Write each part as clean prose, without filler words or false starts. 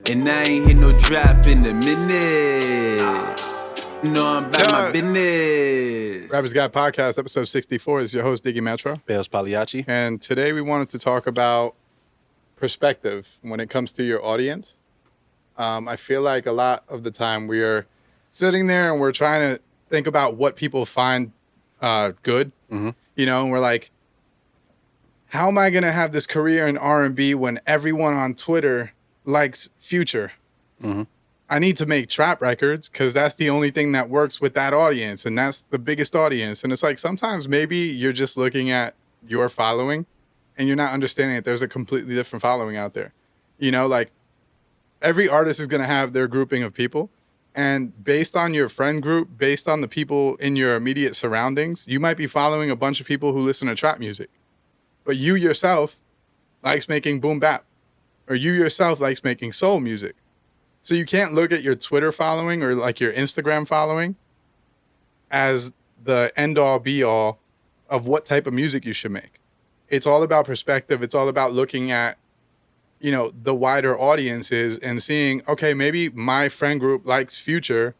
And I ain't hit no drop in a minute. No, I'm about my business. Rappers Guide Podcast, episode 64 is your host, Diggy Bailz Pagliacci. And today we wanted to talk about perspective when it comes to your audience. I feel like a lot of the time we are sitting there and we're trying to think about what people find good. Mm-hmm. You know, and we're like, how am I going to have this career in R&B when everyone on Twitter likes Future? Mm-hmm. I need to make trap records because that's the only thing that works with that audience. And that's the biggest audience. And it's like, sometimes maybe you're just looking at your following and you're not understanding that there's a completely different following out there. You know, like every artist is going to have their grouping of people. And based on your friend group, based on the people in your immediate surroundings, you might be following a bunch of people who listen to trap music. But you yourself likes making boom bap. Or you yourself likes making soul music. So you can't look at your Twitter following or like your Instagram following as the end-all be-all of what type of music you should make. It's all about perspective. It's all about looking at, you know, the wider audiences and seeing, okay, maybe my friend group likes Future,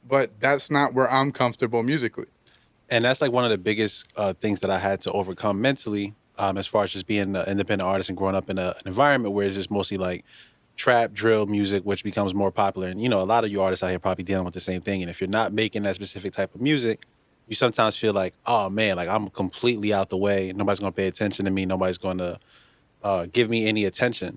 but that's not where I'm comfortable musically. And that's like one of the biggest things that I had to overcome mentally as far as just being an independent artist and growing up in an environment where it's just mostly like trap, drill music, which becomes more popular. And, you know, a lot of you artists out here probably dealing with the same thing. And if you're not making that specific type of music, you sometimes feel like, oh, man, like I'm completely out the way. Nobody's going to pay attention to me. Nobody's going to give me any attention.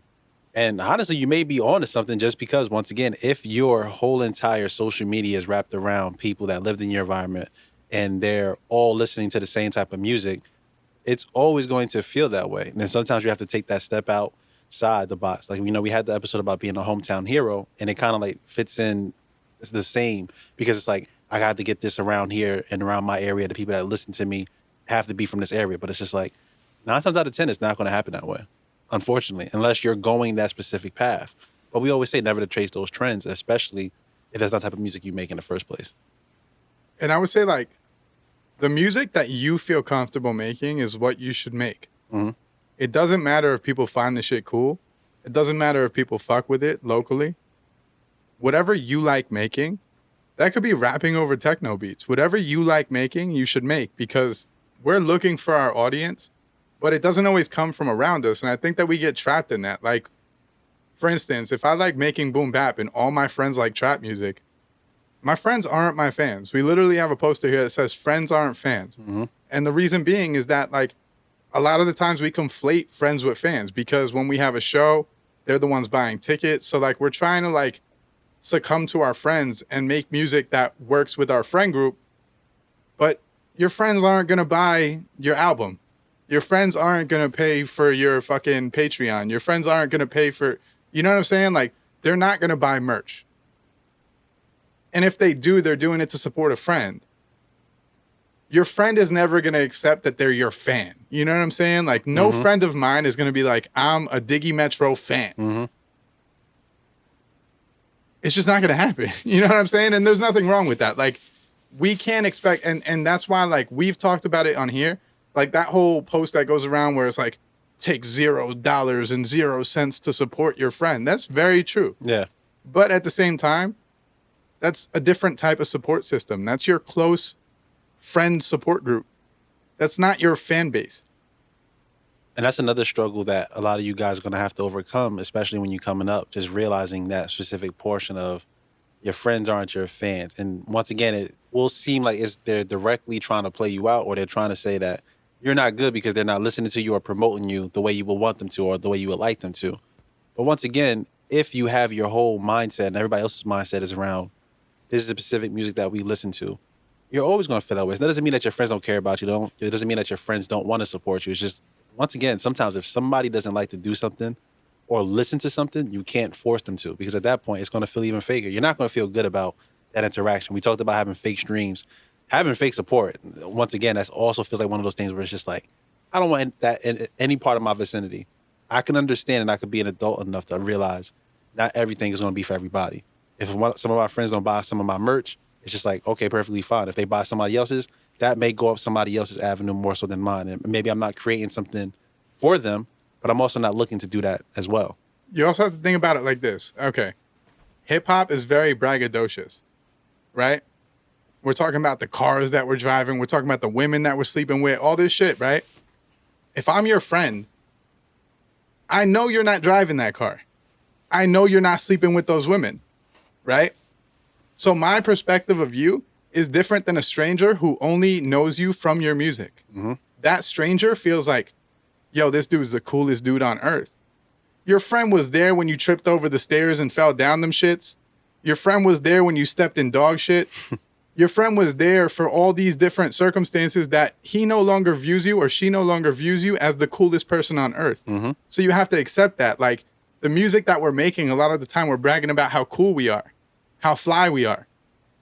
And honestly, you may be onto something just because, once again, if your whole entire social media is wrapped around people that lived in your environment and they're all listening to the same type of music, it's always going to feel that way. And then sometimes you have to take that step outside the box. Like, you know, we had the episode about being a hometown hero, and it kind of like fits in. It's the same because it's like, I got to get this around here and around my area. The people that listen to me have to be from this area. But it's just like 9 times out of 10, it's not going to happen that way, unfortunately, unless you're going that specific path. But we always say never to chase those trends, especially if that's not the type of music you make in the first place. And I would say, like, the music that you feel comfortable making is what you should make. Mm-hmm. It doesn't matter if people find the shit cool. It doesn't matter if people fuck with it locally. Whatever you like making, that could be rapping over techno beats. Whatever you like making, you should make, because we're looking for our audience, but it doesn't always come from around us. And I think that we get trapped in that. Like, for instance, if I like making boom bap and all my friends like trap music, my friends aren't my fans. We literally have a poster here that says friends aren't fans. Mm-hmm. And the reason being is that, like, a lot of the times we conflate friends with fans, because when we have a show, they're the ones buying tickets. So, like, we're trying to, like, succumb to our friends and make music that works with our friend group. But your friends aren't going to buy your album. Your friends aren't going to pay for your fucking Patreon. Your friends aren't going to pay for, you know what I'm saying? Like, they're not going to buy merch. And if they do, they're doing it to support a friend. Your friend is never going to accept that they're your fan. You know what I'm saying? Like, no friend of mine is going to be like, I'm a Diggy Metro fan. Mm-hmm. It's just not going to happen. You know what I'm saying? And there's nothing wrong with that. Like, we can't expect, and that's why, like, we've talked about it on here. Like, that whole post that goes around where it's like, take $0 and 0 cents to support your friend. That's very true. Yeah. But at the same time, that's a different type of support system. That's your close friend support group. That's not your fan base. And that's another struggle that a lot of you guys are going to have to overcome, especially when you're coming up, just realizing that specific portion of your friends aren't your fans. And once again, it will seem like they're directly trying to play you out, or they're trying to say that you're not good because they're not listening to you or promoting you the way you would want them to or the way you would like them to. But once again, if you have your whole mindset and everybody else's mindset is around, this is the specific music that we listen to, you're always going to feel that way. That doesn't mean that your friends don't care about you. It doesn't mean that your friends don't want to support you. It's just, once again, sometimes if somebody doesn't like to do something or listen to something, you can't force them to, because at that point, it's going to feel even faker. You're not going to feel good about that interaction. We talked about having fake streams, having fake support. Once again, that also feels like one of those things where it's just like, I don't want that in any part of my vicinity. I can understand, and I could be an adult enough to realize not everything is going to be for everybody. If some of my friends don't buy some of my merch, it's just like, okay, perfectly fine. If they buy somebody else's, that may go up somebody else's avenue more so than mine. And maybe I'm not creating something for them, but I'm also not looking to do that as well. you also have to think about it like this. Okay. Hip hop is very braggadocious, right? We're talking about the cars that we're driving. We're talking about the women that we're sleeping with, all this shit, right? If I'm your friend, I know you're not driving that car. I know you're not sleeping with those women, right? So my perspective of you is different than a stranger who only knows you from your music. Mm-hmm. That stranger feels like, yo, this dude's the coolest dude on earth. Your friend was there when you tripped over the stairs and fell down them shits. Your friend was there when you stepped in dog shit. Your friend was there for all these different circumstances that he no longer views you or she no longer views you as the coolest person on earth. Mm-hmm. So you have to accept that. Like, the music that we're making, a lot of the time we're bragging about how cool we are, how fly we are.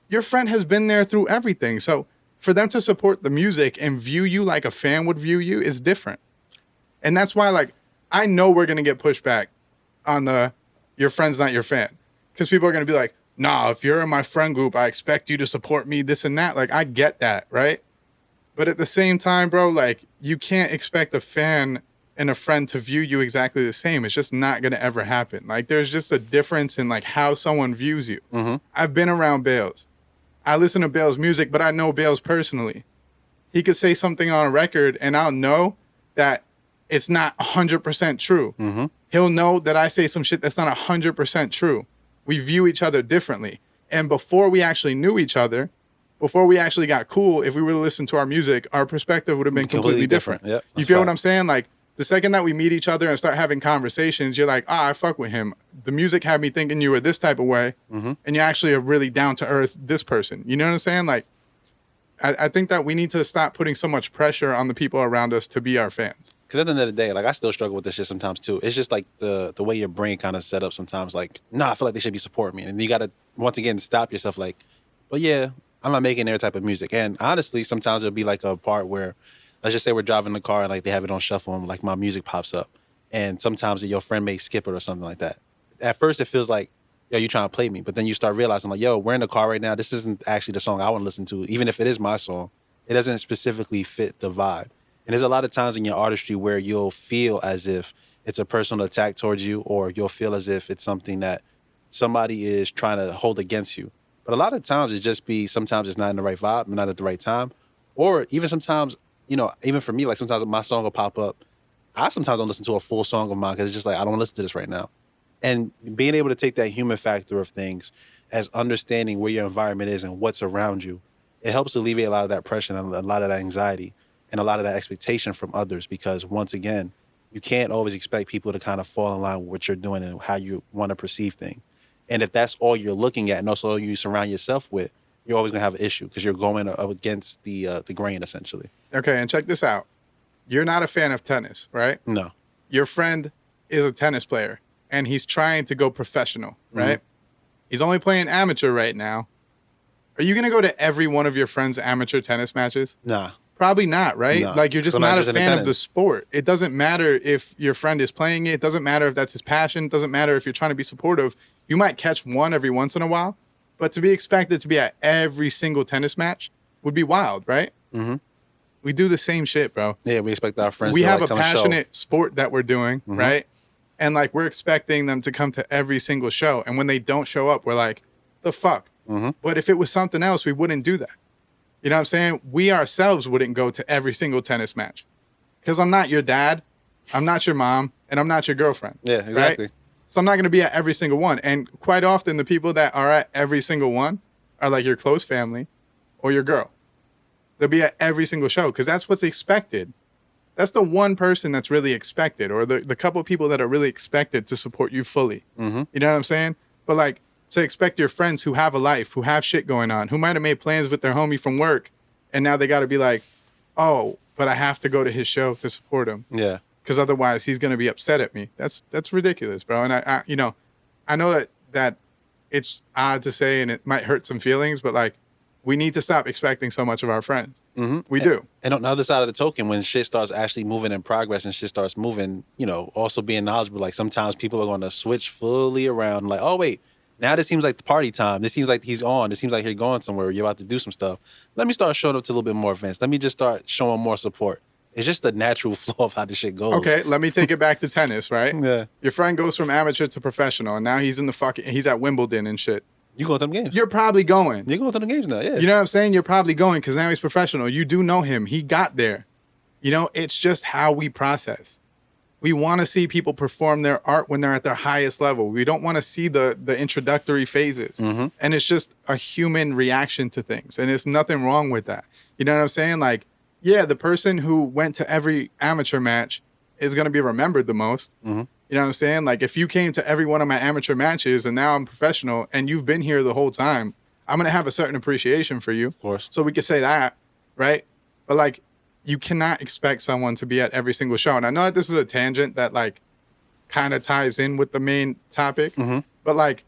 Your friend has been there through everything. So for them to support the music and view you like a fan would view you is different. And that's why, like, I know we're going to get pushback on the your friend's not your fan. Because people are going to be like, nah, if you're in my friend group, I expect you to support me, this and that. Like, I get that, right? But at the same time, bro, like, you can't expect a fan and a friend to view you exactly the same. It's just not going to ever happen. Like, there's just a difference in, like, how someone views you. Mm-hmm. I've been around Bailz. I listen to Bailz music, but I know Bailz personally. He could say something on a record, and I'll know that it's not 100% true. Mm-hmm. He'll know that I say some shit that's not 100% true. We view each other differently. And before we actually knew each other, before we actually got cool, if we were to listen to our music, our perspective would have been completely different. Yep, you feel what I'm saying? Like, the second that we meet each other and start having conversations, you're like, I fuck with him. The music had me thinking you were this type of way, mm-hmm. and you're actually a really down-to-earth this person. You know what I'm saying? Like, I think that we need to stop putting so much pressure on the people around us to be our fans. Because at the end of the day, like, I still struggle with this shit sometimes too. It's just like the way your brain kind of set up sometimes. Like, I feel like they should be supporting me. And you got to, once again, stop yourself like, but yeah, I'm not making their type of music. And honestly, sometimes it'll be like a part where, let's just say we're driving the car and like they have it on shuffle and like my music pops up. And sometimes your friend may skip it or something like that. At first, it feels like, yo, you trying to play me. But then you start realizing like, yo, we're in the car right now. This isn't actually the song I want to listen to. Even if it is my song, it doesn't specifically fit the vibe. And there's a lot of times in your artistry where you'll feel as if it's a personal attack towards you, or you'll feel as if it's something that somebody is trying to hold against you. But a lot of times it just be, sometimes it's not in the right vibe, not at the right time. Or even sometimes, even for me, like sometimes my song will pop up. I sometimes don't listen to a full song of mine because it's just like, I don't listen to this right now. And being able to take that human factor of things as understanding where your environment is and what's around you, it helps alleviate a lot of that pressure and a lot of that anxiety and a lot of that expectation from others, because once again, you can't always expect people to kind of fall in line with what you're doing and how you want to perceive things. And if that's all you're looking at and also all you surround yourself with, you're always going to have an issue because you're going up against the grain, essentially. Okay, and check this out. You're not a fan of tennis, right? No. Your friend is a tennis player, and he's trying to go professional, right? Mm-hmm. He's only playing amateur right now. Are you going to go to every one of your friend's amateur tennis matches? Nah. Probably not, right? No. Like, you're just not a fan of the sport. It doesn't matter if your friend is playing it. It doesn't matter if that's his passion. It doesn't matter if you're trying to be supportive. You might catch one every once in a while, but to be expected to be at every single tennis match would be wild, right? Mm-hmm. We do the same shit, bro. Yeah, we expect our friends to have like, a passionate sport that we're doing, mm-hmm. right? And like, we're expecting them to come to every single show. And when they don't show up, we're like, the fuck? Mm-hmm. But if it was something else, we wouldn't do that. You know what I'm saying? We ourselves wouldn't go to every single tennis match. Because I'm not your dad, I'm not your mom, and I'm not your girlfriend. Yeah, exactly. Right? So I'm not going to be at every single one. And quite often, the people that are at every single one are like your close family or your girl. They'll be at every single show because that's what's expected. That's the one person that's really expected, or the couple of people that are really expected to support you fully. Mm-hmm. You know what I'm saying? But like, to expect your friends who have a life, who have shit going on, who might have made plans with their homie from work, and now they got to be like, oh, but I have to go to his show to support him. Yeah. Because otherwise he's going to be upset at me. That's ridiculous, bro. And I know that it's odd to say and it might hurt some feelings, but like, we need to stop expecting so much of our friends. Mm-hmm. We do. And on the other side of the token, when shit starts actually moving in progress and shit starts moving, also being knowledgeable, like sometimes people are going to switch fully around. Like, oh, wait, now this seems like the party time. This seems like he's on. This seems like you're going somewhere. You're about to do some stuff. Let me start showing up to a little bit more events. Let me just start showing more support. It's just the natural flow of how the shit goes. Okay, let me take it back to tennis, right? Yeah. Your friend goes from amateur to professional, and now he's he's at Wimbledon and shit. You going to them games? You're probably going. You're going to the games now, yeah. You know what I'm saying? You're probably going because now he's professional. You do know him. He got there. You know, it's just how we process. We want to see people perform their art when they're at their highest level. We don't want to see the introductory phases. Mm-hmm. And it's just a human reaction to things. And there's nothing wrong with that. You know what I'm saying? Like, yeah, the person who went to every amateur match is going to be remembered the most. Mm-hmm. You know what I'm saying? Like, if you came to every one of my amateur matches and now I'm professional and you've been here the whole time, I'm going to have a certain appreciation for you. Of course. So we could say that, right? But, like, you cannot expect someone to be at every single show. And I know that this is a tangent that, like, kind of ties in with the main topic. Mm-hmm. But, like,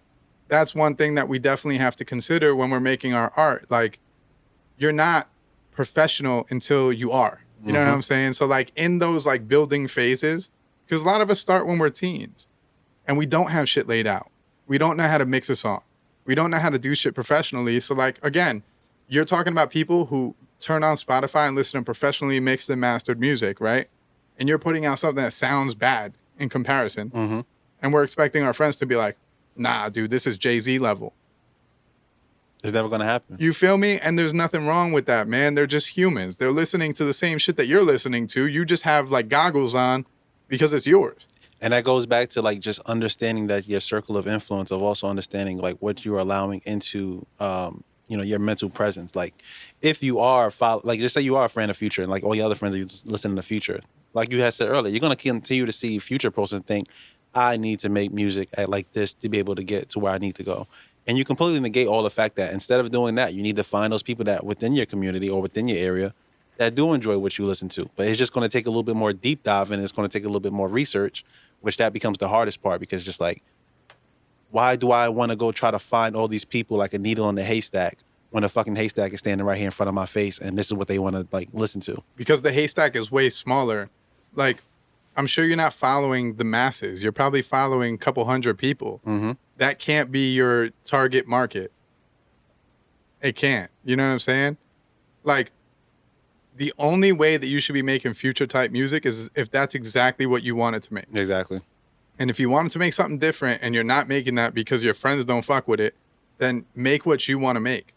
that's one thing that we definitely have to consider when we're making our art. Like, you're not professional until you are. You know what I'm saying? So, like, in those, like, building phases, because a lot of us start when we're teens and we don't have shit laid out. We don't know how to mix a song. We don't know how to do shit professionally. So, like, again, you're talking about people who turn on Spotify and listen to professionally mixed and mastered music, right? And you're putting out something that sounds bad in comparison. Mm-hmm. And we're expecting our friends to be like, nah, dude, this is Jay-Z level. It's never going to happen. You feel me? And there's nothing wrong with that, man. They're just humans. They're listening to the same shit that you're listening to. You just have, like, goggles on because it's yours. And that goes back to, like, just understanding that your circle of influence, of also understanding, like, what you're allowing into, you know, your mental presence. Like, if you are, like, just say you are a friend of Future and, like, all your other friends are listening to Future. Like you had said earlier, you're going to continue to see Future posts and think, I need to make music at like this to be able to get to where I need to go. And you completely negate all the fact that instead of doing that, you need to find those people that within your community or within your area that do enjoy what you listen to. But it's just going to take a little bit more deep dive and it's going to take a little bit more research, which that becomes the hardest part because just like, why do I want to go try to find all these people like a needle in the haystack when a fucking haystack is standing right here in front of my face and this is what they want to like listen to? Because the haystack is way smaller. Like, I'm sure you're not following the masses. You're probably following a couple hundred people. Mm-hmm. That can't be your target market. It can't. You know what I'm saying? Like, the only way that you should be making Future type music is if that's exactly what you wanted to make. Exactly. And if you wanted to make something different and you're not making that because your friends don't fuck with it, then make what you want to make.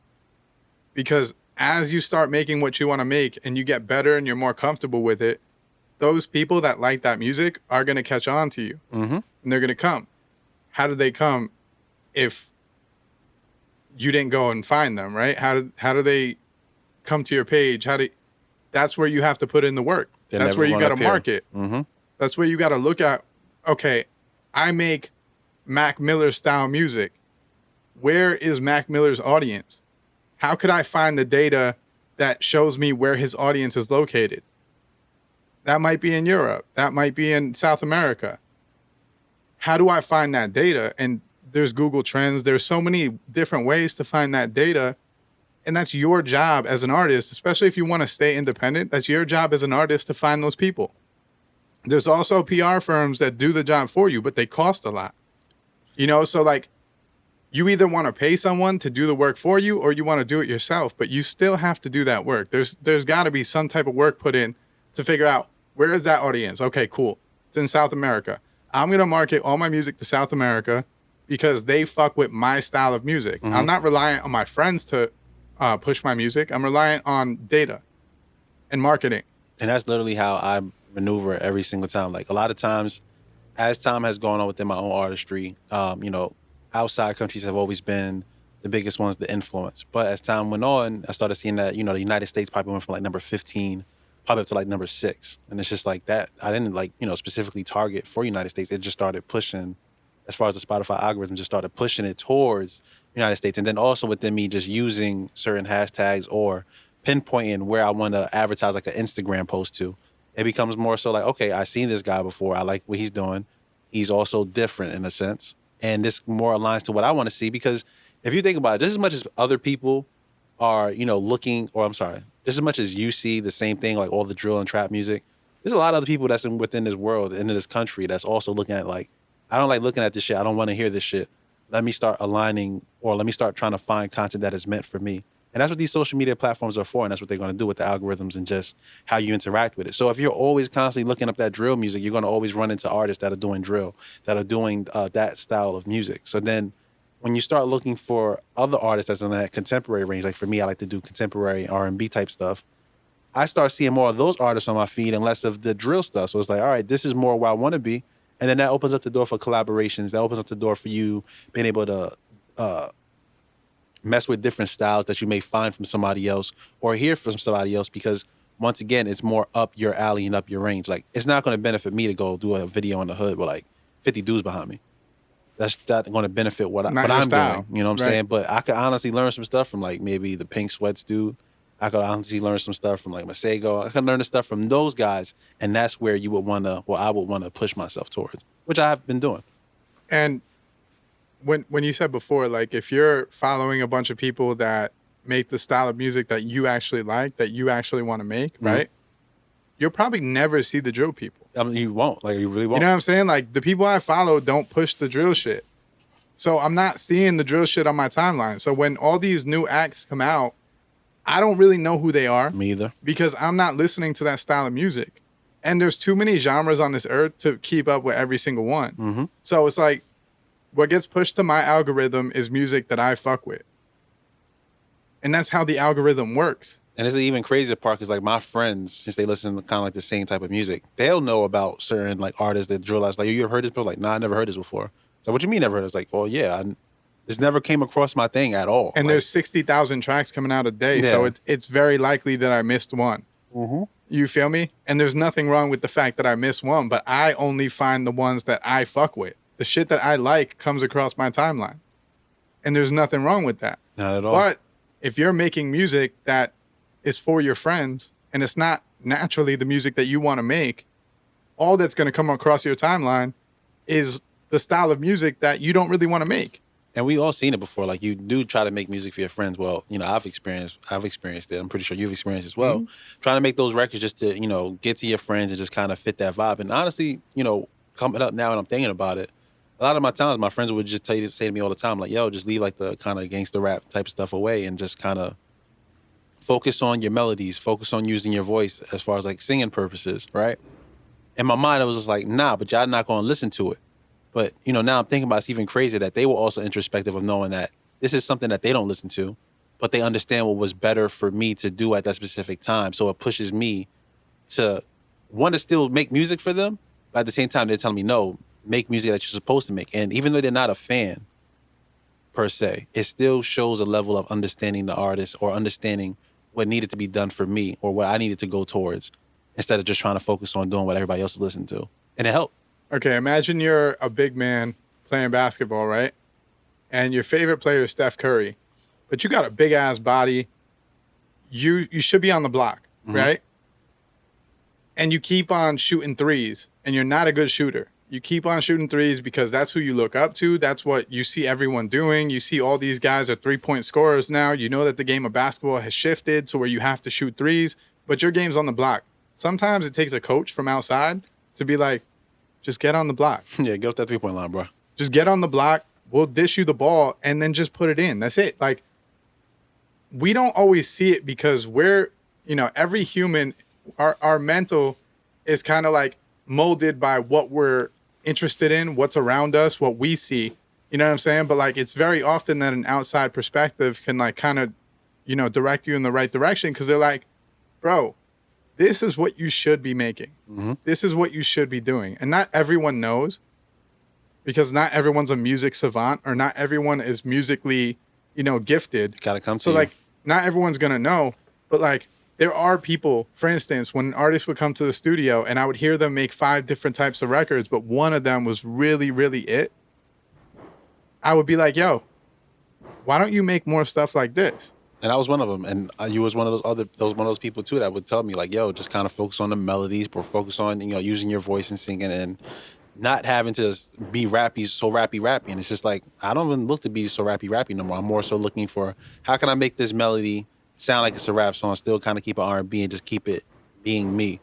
Because as you start making what you want to make and you get better and you're more comfortable with it, those people that like that music are going to catch on to you. Mm-hmm. And they're going to come. How did they come if you didn't go and find them, right? How do they come to your page? That's where you have to put in the work. That's where you got to market. Mm-hmm. That's where you got to look at, okay, I make Mac Miller style music. Where is Mac Miller's audience? How could I find the data that shows me where his audience is located? That might be in Europe. That might be in South America. How do I find that data? And there's Google Trends. There's so many different ways to find that data. And that's your job as an artist, especially if you want to stay independent. That's your job as an artist to find those people. There's also PR firms that do the job for you, but they cost a lot. You know, so like you either want to pay someone to do the work for you or you want to do it yourself, but you still have to do that work. There's got to be some type of work put in to figure out where is that audience? Okay, cool. It's in South America. I'm going to market all my music to South America because they fuck with my style of music. Mm-hmm. I'm not reliant on my friends to push my music. I'm reliant on data and marketing. And that's literally how I maneuver every single time. Like a lot of times, as time has gone on within my own artistry, you know, outside countries have always been the biggest ones to influence. But as time went on, I started seeing that, you know, the United States probably went from like number 15 probably up to like number 6. And it's just like that. I didn't like, you know, specifically target for United States. It just started pushing, as far as the Spotify algorithm, just started pushing it towards United States. And then also within me just using certain hashtags or pinpointing where I want to advertise like an Instagram post to, it becomes more so like, okay, I've seen this guy before. I like what he's doing. He's also different in a sense. And this more aligns to what I want to see because if you think about it, just as much as other people are, you know, looking, or I'm sorry, just as much as you see the same thing, like all the drill and trap music, there's a lot of other people that's within this world, in this country, that's also looking at like, I don't like looking at this shit. I don't want to hear this shit. Let me start aligning, or let me start trying to find content that is meant for me. And that's what these social media platforms are for, and that's what they're going to do with the algorithms and just how you interact with it. So if you're always constantly looking up that drill music, you're going to always run into artists that are doing drill, that are doing that style of music. So then when you start looking for other artists that's in that contemporary range, like for me, I like to do contemporary R&B type stuff. I start seeing more of those artists on my feed and less of the drill stuff. So it's like, all right, this is more where I want to be. And then that opens up the door for collaborations. That opens up the door for you being able to mess with different styles that you may find from somebody else or hear from somebody else, because once again, it's more up your alley and up your range. Like, it's not going to benefit me to go do a video in the hood with like 50 dudes behind me. That's not going to benefit what I'm doing. You know what I'm saying? But I could honestly learn some stuff from like maybe the Pink Sweats dude. I could honestly learn some stuff from like Masego. I could learn the stuff from those guys. And that's where you would want to, well, I would want to push myself towards, which I have been doing. And when you said before, like if you're following a bunch of people that make the style of music that you actually like, that you actually want to make, right? You'll probably never see the drill people. I mean, you won't. Like, you really won't. You know what I'm saying? Like, the people I follow don't push the drill shit. So I'm not seeing the drill shit on my timeline. So when all these new acts come out, I don't really know who they are. Me either. Because I'm not listening to that style of music. And there's too many genres on this earth to keep up with every single one. So it's like, what gets pushed to my algorithm is music that I fuck with. And that's how the algorithm works. And it's an even crazier part because, like, my friends, since they listen to kind of like the same type of music, they'll know about certain, like, artists that drill us. Like, you ever heard this before? Like, nah, I never heard this before. So what you mean never heard? It's like, well, yeah, this never came across my thing at all. And there's 60,000 tracks coming out a day, so it's very likely that I missed one. You feel me? And there's nothing wrong with the fact that I missed one, but I only find the ones that I fuck with. The shit that I like comes across my timeline. And there's nothing wrong with that. Not at all. But if you're making music that is for your friends and it's not naturally the music that you want to make, all that's going to come across your timeline is the style of music that you don't really want to make. And we all seen it before. Like, you do try to make music for your friends. Well, you know, I've experienced it. I'm pretty sure you've experienced it as well. Trying to make those records just to, you know, get to your friends and just kind of fit that vibe. And honestly, you know, coming up now and I'm thinking about it, a lot of my times my friends would just say to me all the time, like, yo, just leave like the kind of gangster rap type stuff away and just kind of focus on your melodies, focus on using your voice as far as like singing purposes, right? In my mind, I was just like, nah, but y'all not going to listen to it. But, you know, now I'm thinking about it's even crazier that they were also introspective of knowing that this is something that they don't listen to, but they understand what was better for me to do at that specific time. So it pushes me to want to still make music for them, but at the same time, they're telling me, no, make music that you're supposed to make. And even though they're not a fan, per se, it still shows a level of understanding the artist or understanding what needed to be done for me or what I needed to go towards instead of just trying to focus on doing what everybody else is listening to. And it helped. Okay, imagine you're a big man playing basketball, right? And your favorite player is Steph Curry, but you got a big ass body. You should be on the block, right? And you keep on shooting threes, and you're not a good shooter. You keep on shooting threes because that's who you look up to. That's what you see everyone doing. You see all these guys are 3-point scorers now. You know that the game of basketball has shifted to where you have to shoot threes, but your game's on the block. Sometimes it takes a coach from outside to be like, just get on the block. Yeah, get off that 3-point line, bro. Just get on the block. We'll dish you the ball and then just put it in. That's it. Like, we don't always see it because we're, you know, every human, our mental is kind of like molded by what we're interested in, what's around us, what we see. You know what I'm saying? But like, it's very often that an outside perspective can like kind of, you know, direct you in the right direction because they're like, bro, this is what you should be making. This is what you should be doing. And not everyone knows because not everyone's a music savant or not everyone is musically, you know, gifted. Gotta come to so you. Like, not everyone's going to know, but like, there are people, for instance, when an artist would come to the studio and I would hear them make 5 different types of records, but one of them was really, really it. I would be like, yo, why don't you make more stuff like this? And I was one of them. And you was one of one of those people too that would tell me like, yo, just kind of focus on the melodies, but focus on, you know, using your voice and singing and not having to be so rappy. And it's just like, I don't even look to be so rappy no more. I'm more so looking for how can I make this melody sound like it's a rap song, still kind of keep it R&B and just keep it being me.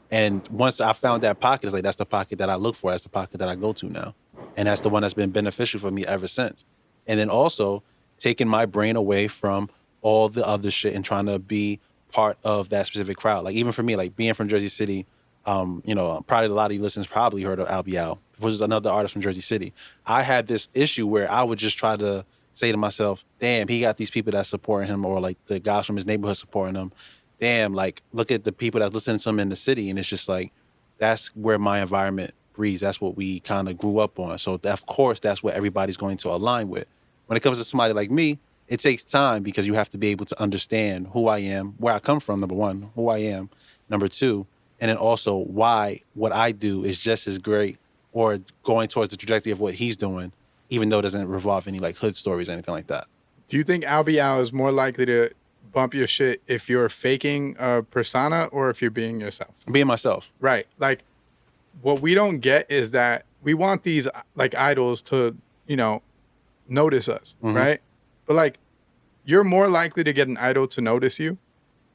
And once I found that pocket, it's like, that's the pocket that I look for. That's the pocket that I go to now. And that's the one that's been beneficial for me ever since. And then also taking my brain away from all the other shit and trying to be part of that specific crowd. Like even for me, like being from Jersey City, probably a lot of you listeners probably heard of Al Bial, which is another artist from Jersey City. I had this issue where I would just try to say to myself, damn, he got these people that supporting him, or like the guys from his neighborhood supporting him. Damn, like look at the people that's listening to him in the city. And it's just like, that's where my environment breathes. That's what we kind of grew up on. So of course, that's what everybody's going to align with. When it comes to somebody like me, it takes time because you have to be able to understand who I am, where I come from, number one, who I am, number two, and then also why what I do is just as great or going towards the trajectory of what he's doing, even though it doesn't revolve any like hood stories or anything like that. Do you think Al Bial is more likely to bump your shit if you're faking a persona or if you're being yourself? Being myself. Right. Like, what we don't get is that we want these like idols to, notice us, right? But like, you're more likely to get an idol to notice you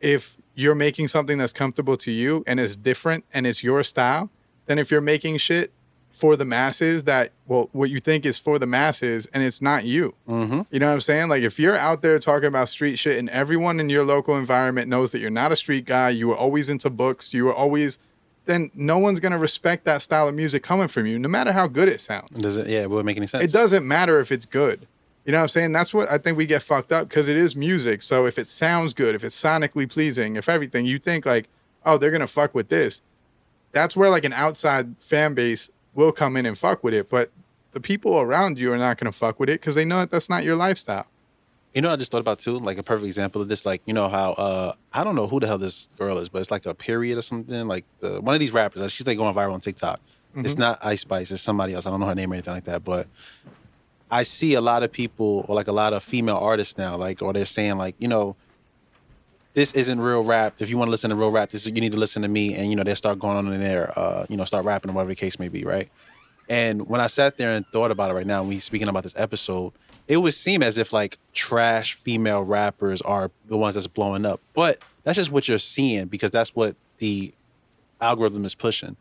if you're making something that's comfortable to you and is different and it's your style than if you're making shit for the masses that, well, what you think is for the masses and it's not you. Mm-hmm. You know what I'm saying? Like, if you're out there talking about street shit and everyone in your local environment knows that you're not a street guy, you were always into books, you were always, then no one's going to respect that style of music coming from you, no matter how good it sounds. It wouldn't make any sense. It doesn't matter if it's good. You know what I'm saying? That's what I think we get fucked up, because it is music. So if it sounds good, if it's sonically pleasing, if everything, you think like, oh, they're going to fuck with this. That's where like an outside fan base will come in and fuck with it. But the people around you are not going to fuck with it because they know that that's not your lifestyle. You know what I just thought about too? Like a perfect example of this, like, you know how, I don't know who the hell this girl is, but it's like a period or something. Like one of these rappers, like, she's like going viral on TikTok. Mm-hmm. It's not Ice Spice, it's somebody else. I don't know her name or anything like that, but I see a lot of people, or like a lot of female artists now, like, or they're saying like, this isn't real rap. If you want to listen to real rap, you need to listen to me. And, they start going on in there, start rapping or whatever the case may be, right? And when I sat there and thought about it right now, and we speaking about this episode, it would seem as if like trash female rappers are the ones that's blowing up. But that's just what you're seeing, because that's what the algorithm is pushing.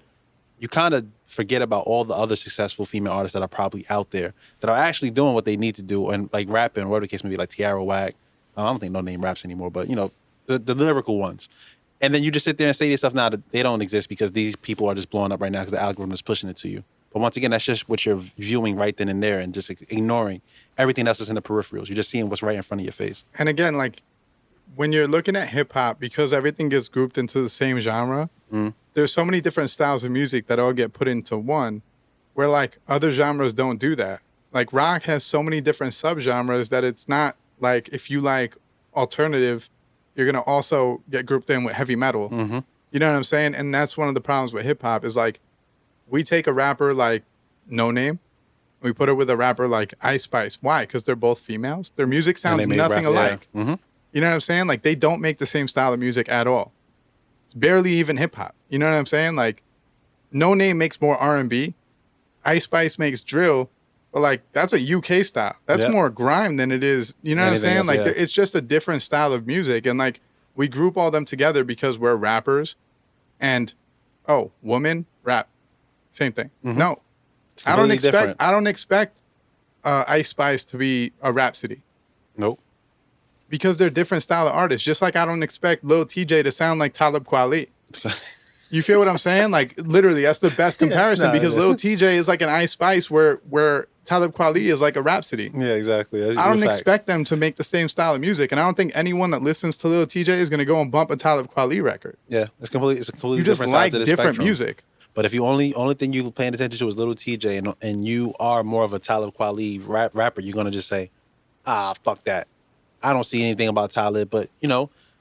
You kind of forget about all the other successful female artists that are probably out there that are actually doing what they need to do, and like rapping, or whatever the case may be, like Tiara Whack. I don't think No Name raps anymore, but the lyrical ones. And then you just sit there and say to yourself, nah, they don't exist because these people are just blowing up right now because the algorithm is pushing it to you. But once again, that's just what you're viewing right then and there, and just ignoring everything else that's in the peripherals. You're just seeing what's right in front of your face. And again, like, when you're looking at hip hop, because everything gets grouped into the same genre, there's so many different styles of music that all get put into one, where like other genres don't do that. Like rock has so many different subgenres that it's not like if you like alternative, you're going to also get grouped in with heavy metal. Mm-hmm. You know what I'm saying? And that's one of the problems with hip hop is like, we take a rapper like No Name, we put her with a rapper like Ice Spice. Why? Because they're both females. Their music sounds nothing alike. Yeah. Mm-hmm. You know what I'm saying? Like, they don't make the same style of music at all. It's barely even hip hop. You know what I'm saying? Like, No Name makes more R&B. Ice Spice makes drill, but like, that's a UK style. That's more grime than it is. You know what I'm saying? Else, like, it's just a different style of music. And like, we group all them together because we're rappers. And, woman, rap. Same thing. Mm-hmm. No, I don't expect Ice Spice to be a Rhapsody. Nope. Because they're different style of artists. Just like I don't expect Lil TJ to sound like Talib Kweli. You feel what I'm saying? Like, literally, that's the best comparison because Lil TJ is like an Ice Spice where Talib Kweli is like a Rhapsody. Yeah, exactly. I don't expect them to make the same style of music. And I don't think anyone that listens to Lil TJ is going to go and bump a Talib Kweli record. Yeah, it's a completely you just different like sides of the different spectrum. Music. But if you only thing you paying attention to is Little TJ and you are more of a Talib Kweli rapper, you're gonna just say, fuck that. I don't see anything about Talib, but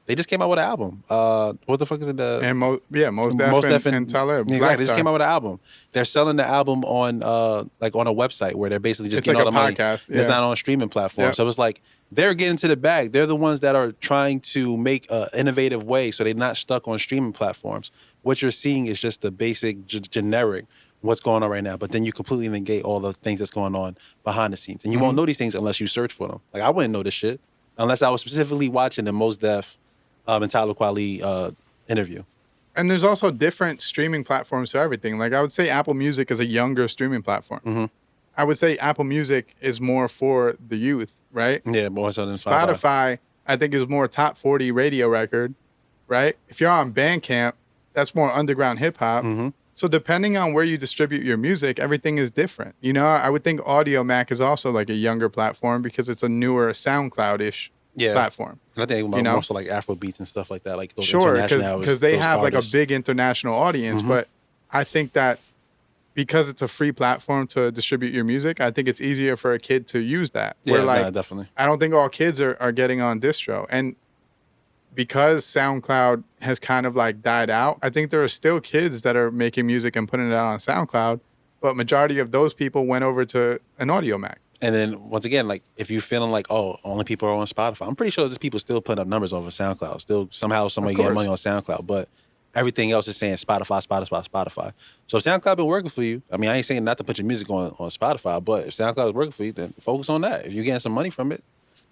they just came out with an album. What the fuck is it? Most Def and Talib. Exactly. They just came out with an album. They're selling the album on on a website where they're basically just getting like all the money. Podcast. Yeah. It's not on a streaming platform. Yep. So it's like they're getting to the bag. They're the ones that are trying to make an innovative way so they're not stuck on streaming platforms. What you're seeing is just the basic generic what's going on right now. But then you completely negate all the things that's going on behind the scenes. And you won't know these things unless you search for them. Like, I wouldn't know this shit unless I was specifically watching the Mos Def and Talib Kweli interview. And there's also different streaming platforms for everything. Like, I would say Apple Music is a younger streaming platform. Mm-hmm. I would say Apple Music is more for the youth, right? Yeah, more so than Spotify I think is more top 40 radio record, right? If you're on Bandcamp, that's more underground hip hop. Mm-hmm. So depending on where you distribute your music, everything is different. You know, I would think Audio Mac is also like a younger platform because it's a newer SoundCloud-ish platform. And I think you know? more so like Afro beats and stuff like that. Like those Sure, international because they those have artists. like a big international audience. Mhm. But I think that because it's a free platform to distribute your music, I think it's easier for a kid to use that. Yeah, Where like, nah, definitely. I don't think all kids are getting on distro. And because SoundCloud has kind of like died out, I think there are still kids that are making music and putting it out on SoundCloud, but majority of those people went over to an Audio Mac. And then once again, like if you're feeling like, oh, only people are on Spotify, I'm pretty sure there's people still putting up numbers over SoundCloud, still somehow, some way getting money on SoundCloud, but everything else is saying Spotify, Spotify, Spotify. So if SoundCloud been working for you, I mean, I ain't saying not to put your music on Spotify, but if SoundCloud is working for you, then focus on that. If you're getting some money from it,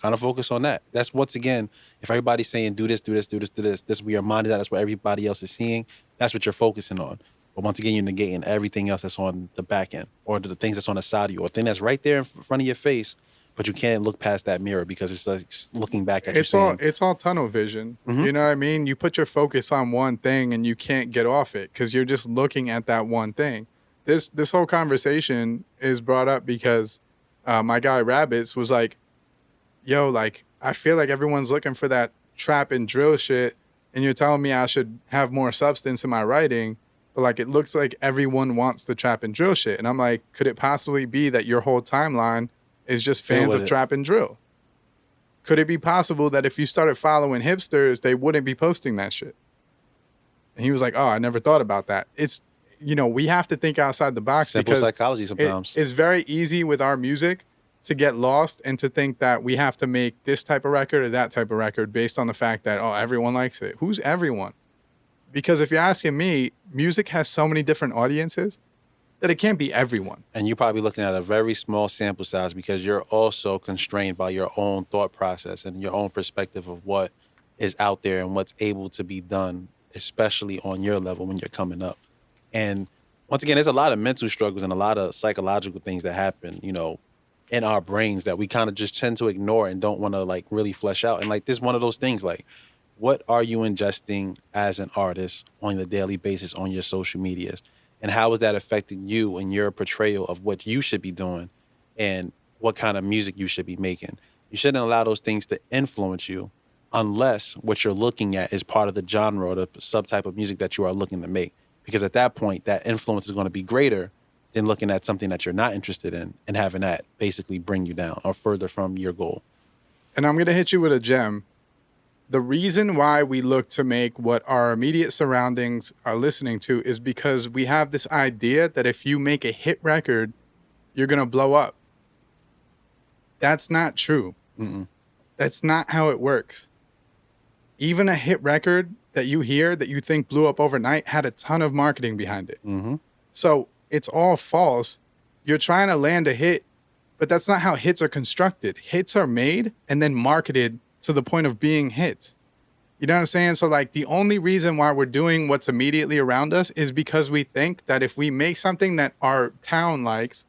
kind of focus on that. That's once again, if everybody's saying do this, do this, do this, do this, this where your mind is at, that's what everybody else is seeing, that's what you're focusing on. But once again, you're negating everything else that's on the back end or the things that's on the side of you or thing that's right there in front of your face, but you can't look past that mirror because it's like looking back at you. It's all tunnel vision. Mhm. You know what I mean? You put your focus on one thing and you can't get off it because you're just looking at that one thing. This whole conversation is brought up because my guy Rabbits was like, yo, like, I feel like everyone's looking for that trap and drill shit, and you're telling me I should have more substance in my writing, but like, it looks like everyone wants the trap and drill shit. And I'm like, could it possibly be that your whole timeline is just fans of trap and drill? Could it be possible that if you started following hipsters, they wouldn't be posting that shit? And he was like, oh, I never thought about that. It's, you know, we have to think outside the box. Simple because psychology sometimes. it's very easy with our music to get lost and to think that we have to make this type of record or that type of record based on the fact that, oh, everyone likes it. Who's everyone? Because if you're asking me, music has so many different audiences that it can't be everyone. And you're probably looking at a very small sample size because you're also constrained by your own thought process and your own perspective of what is out there and what's able to be done, especially on your level when you're coming up. And once again, there's a lot of mental struggles and a lot of psychological things that happen, you know, in our brains that we kind of just tend to ignore and don't want to like really flesh out. And like this one of those things, like what are you ingesting as an artist on a daily basis on your social medias? And how is that affecting you and your portrayal of what you should be doing and what kind of music you should be making? You shouldn't allow those things to influence you unless what you're looking at is part of the genre or the subtype of music that you are looking to make. Because at that point, that influence is going to be greater than looking at something that you're not interested in and having that basically bring you down or further from your goal. And I'm going to hit you with a gem. The reason why we look to make what our immediate surroundings are listening to is because we have this idea that if you make a hit record, you're going to blow up. That's not true. Mm-mm. That's not how it works. Even a hit record that you hear that you think blew up overnight had a ton of marketing behind it. Mm-hmm. So it's all false. You're trying to land a hit, but that's not how hits are constructed. Hits are made and then marketed to the point of being hits. You know what I'm saying? So like the only reason why we're doing what's immediately around us is because we think that if we make something that our town likes,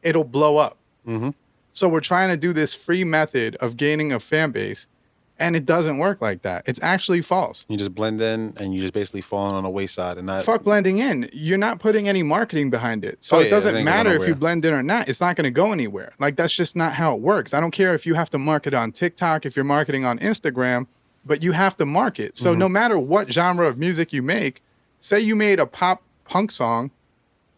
it'll blow up. Mm-hmm. So we're trying to do this free method of gaining a fan base, and it doesn't work like that. It's actually false. You just blend in and you just basically falling on the wayside and not... Fuck blending in. You're not putting any marketing behind it. So it doesn't matter if you blend in or not. It's not going to go anywhere. Like, that's just not how it works. I don't care if you have to market on TikTok, if you're marketing on Instagram, but you have to market. So no matter what genre of music you make, say you made a pop punk song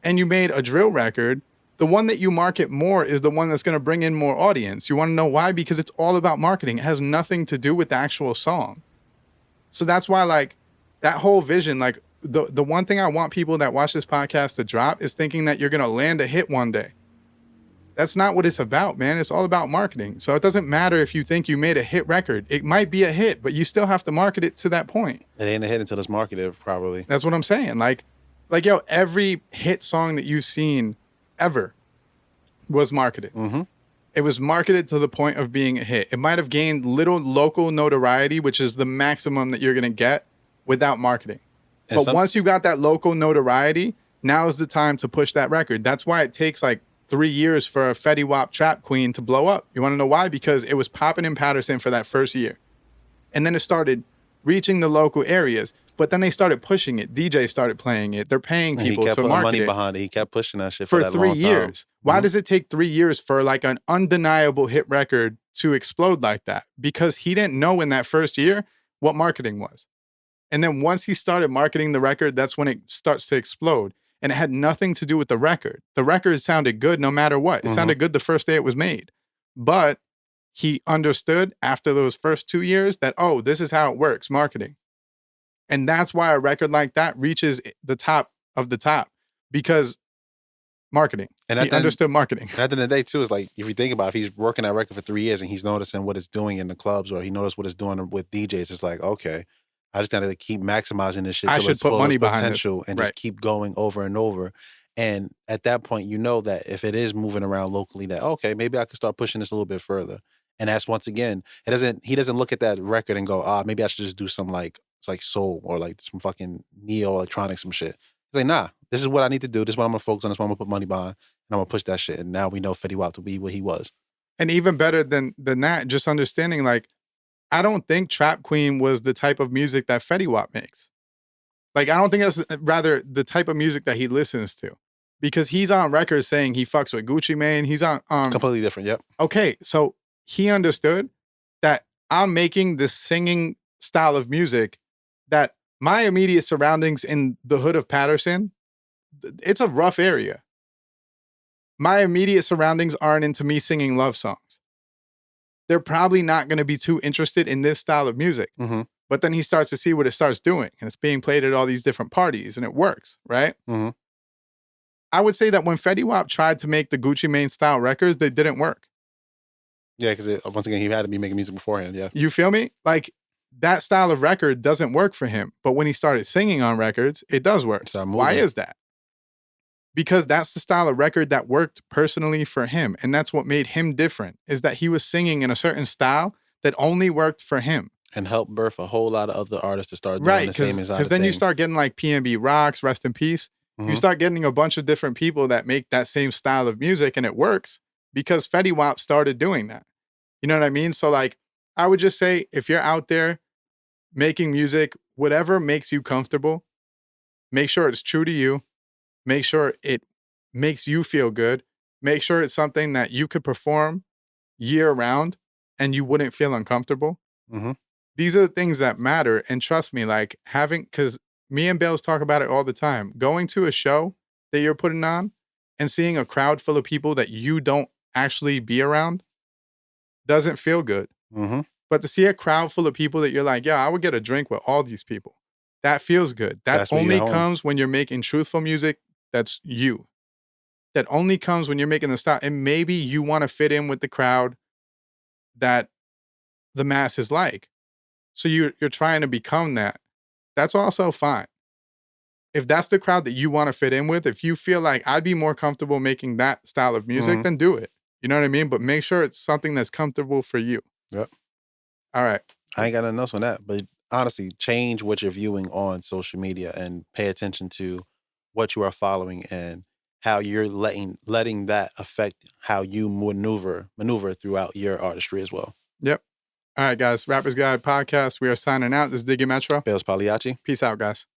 and you made a drill record, the one that you market more is the one that's going to bring in more audience. You want to know why? Because it's all about marketing. It has nothing to do with the actual song. So that's why, like, that whole vision, like, the one thing I want people that watch this podcast to drop is thinking that you're going to land a hit one day. That's not what it's about, man. It's all about marketing. So it doesn't matter if you think you made a hit record. It might be a hit, but you still have to market it to that point. It ain't a hit until it's marketed, probably. That's what I'm saying. Like, yo, every hit song that you've seen ever was marketed. Mm-hmm. It was marketed to the point of being a hit. It might have gained little local notoriety, which is the maximum that you're going to get without marketing. And but once you got that local notoriety, now is the time to push that record. That's why it takes like 3 years for a Fetty Wap Trap Queen to blow up. You want to know why? Because it was popping in Patterson for that first year. And then it started reaching the local areas. But then they started pushing it. DJs started playing it. They're paying And he people kept to putting market money it behind it. He kept pushing that shit for for that 3 long years. time. Why does it take 3 years for like an undeniable hit record to explode like that? Because he didn't know in that first year what marketing was. And then once he started marketing the record, that's when it starts to explode. And it had nothing to do with the record. The record sounded good no matter what. It sounded good the first day it was made. But he understood after those first 2 years that, oh, this is how it works, marketing. And that's why a record like that reaches the top of the top, because marketing. And he understood marketing. And at the end of the day, too, is like, if you think about it, if he's working that record for 3 years and he's noticing what it's doing in the clubs, or he noticed what it's doing with DJs, it's like, okay, I just got to keep maximizing this shit I till should its put money fullest behind this. potential and Right. just keep going over and over. And at that point, you know that if it is moving around locally, that, okay, maybe I can start pushing this a little bit further. And that's, once again, he doesn't look at that record and go, maybe I should just do some like soul or like some fucking neo electronic, some shit. He's like, nah, this is what I need to do. This is what I'm gonna focus on. This is what I'm gonna put money behind, and I'm gonna push that shit. And now we know Fetty Wap to be what he was. And even better than that, just understanding, like, I don't think Trap Queen was the type of music that Fetty Wap makes. Like, I don't think that's rather the type of music that he listens to, because he's on record saying he fucks with Gucci Mane. He's on Completely different. Yep. Okay, so he understood that I'm making this singing style of music that my immediate surroundings in the hood of Patterson, it's a rough area. My immediate surroundings aren't into me singing love songs. They're probably not going to be too interested in this style of music. Mm-hmm. But then he starts to see what it starts doing, and it's being played at all these different parties, and it works, right? Mm-hmm. I would say that when Fetty Wap tried to make the Gucci Mane style records, they didn't work. Yeah, because once again, he had to be making music beforehand. Yeah. You feel me? Like, that style of record doesn't work for him. But when he started singing on records, it does work. Why is that? Because that's the style of record that worked personally for him. And that's what made him different, is that he was singing in a certain style that only worked for him. And helped birth a whole lot of other artists to start doing the same exact because then thing. you start getting like PNB Rocks, rest in peace. Mm-hmm. You start getting a bunch of different people that make that same style of music, and it works because Fetty Wap started doing that. You know what I mean? So like, I would just say, if you're out there making music, whatever makes you comfortable, make sure it's true to you. Make sure it makes you feel good. Make sure it's something that you could perform year round and you wouldn't feel uncomfortable. Mm-hmm. These are the things that matter. And trust me, like, because me and Bailz talk about it all the time, going to a show that you're putting on and seeing a crowd full of people that you don't actually be around doesn't feel good. Mm-hmm. But to see a crowd full of people that you're like, yeah, I would get a drink with all these people, that feels good. That only comes when you're making truthful music that's you. That only comes when you're making the style. And maybe you want to fit in with the crowd that the masses like. So you're trying to become that. That's also fine. If that's the crowd that you want to fit in with, if you feel like I'd be more comfortable making that style of music, then do it. You know what I mean? But make sure it's something that's comfortable for you. Yep. All right. I ain't got nothing else on that. But honestly, change what you're viewing on social media and pay attention to what you are following and how you're letting that affect how you maneuver throughout your artistry as well. Yep. All right, guys. Rappers Guide Podcast. We are signing out. This is Diggy Metro. Bailz Pagliacci. Peace out, guys.